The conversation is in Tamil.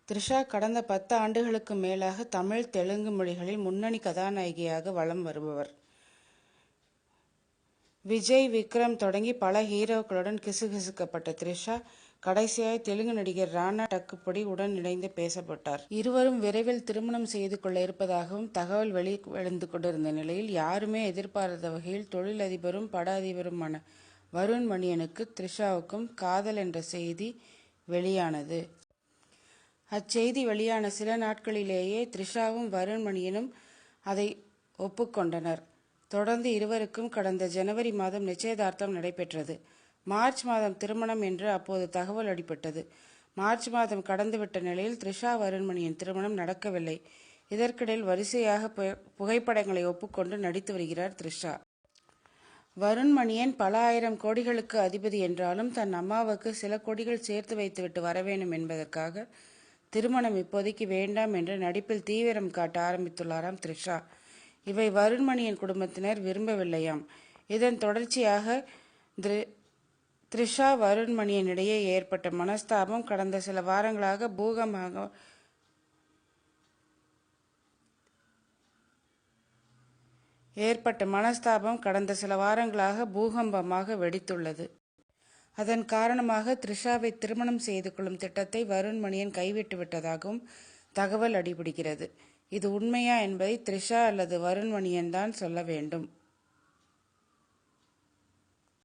த்ரிஷா கடந்த 10 ஆண்டுகளுக்கு மேலாக தமிழ், தெலுங்கு மொழிகளில் முன்னணி கதாநாயகியாக வலம் வருபவர். விஜய், விக்ரம் தொடங்கி பல ஹீரோக்களுடன் கிசுகிசுக்கப்பட்ட த்ரிஷா, கடைசியாய் தெலுங்கு நடிகர் ராணா டக்குபடி உடன் இணைந்து பேசப்பட்டார். இருவரும் விரைவில் திருமணம் செய்து கொள்ள இருப்பதாகவும் தகவல் வெளிவந்து கொண்டிருந்த நிலையில், யாருமே எதிர்பாராத வகையில் தொழிலதிபரும் பட அதிபருமான வருண் மணியனுக்கு த்ரிஷாவுக்கும் காதல் என்ற செய்தி வெளியானது. அச்செய்தி வெளியான சில நாட்களிலேயே த்ரிஷாவும் வருண் மணியனும் அதை ஒப்புக்கொண்டனர். தொடர்ந்து இருவருக்கும் கடந்த ஜனவரி மாதம் நிச்சயதார்த்தம் நடைபெற்றது. மார்ச் மாதம் திருமணம் என்று அப்போது தகவல் அடிபட்டது. மார்ச் மாதம் கடந்துவிட்ட நிலையில் த்ரிஷா வருண் மணியன் திருமணம் நடக்கவில்லை. இதற்கிடையில் வரிசையாக புகைப்படங்களை ஒப்புக்கொண்டு நடித்து வருகிறார் த்ரிஷா. வருண் மணியன் பல ஆயிரம் கோடிகளுக்கு அதிபதி என்றாலும் தன் அம்மாவுக்கு சில கோடிகள் சேர்த்து வைத்துவிட்டு வரவேண்டும் என்பதற்காக திருமணம் இப்போதைக்கு வேண்டாம் என்று நடிப்பில் தீவிரம் காட்ட ஆரம்பித்துள்ளாராம் த்ரிஷா. இவை வருண் மணியன் குடும்பத்தினர் விரும்பவில்லையாம். இதன் தொடர்ச்சியாக த்ரிஷா வருண் மணியன் இடையே ஏற்பட்ட மனஸ்தாபம் கடந்த சில வாரங்களாக பூகம்பமாக வெடித்துள்ளது. அதன் காரணமாக த்ரிஷாவை திருமணம் செய்து கொள்ளும் திட்டத்தை வருண் மணியன் கைவிட்டு விட்டதாகவும் தகவல் அடிபடுகிறது. இது உண்மையா என்பதை த்ரிஷா அல்லது வருண் மணியன் தான் சொல்ல வேண்டும்.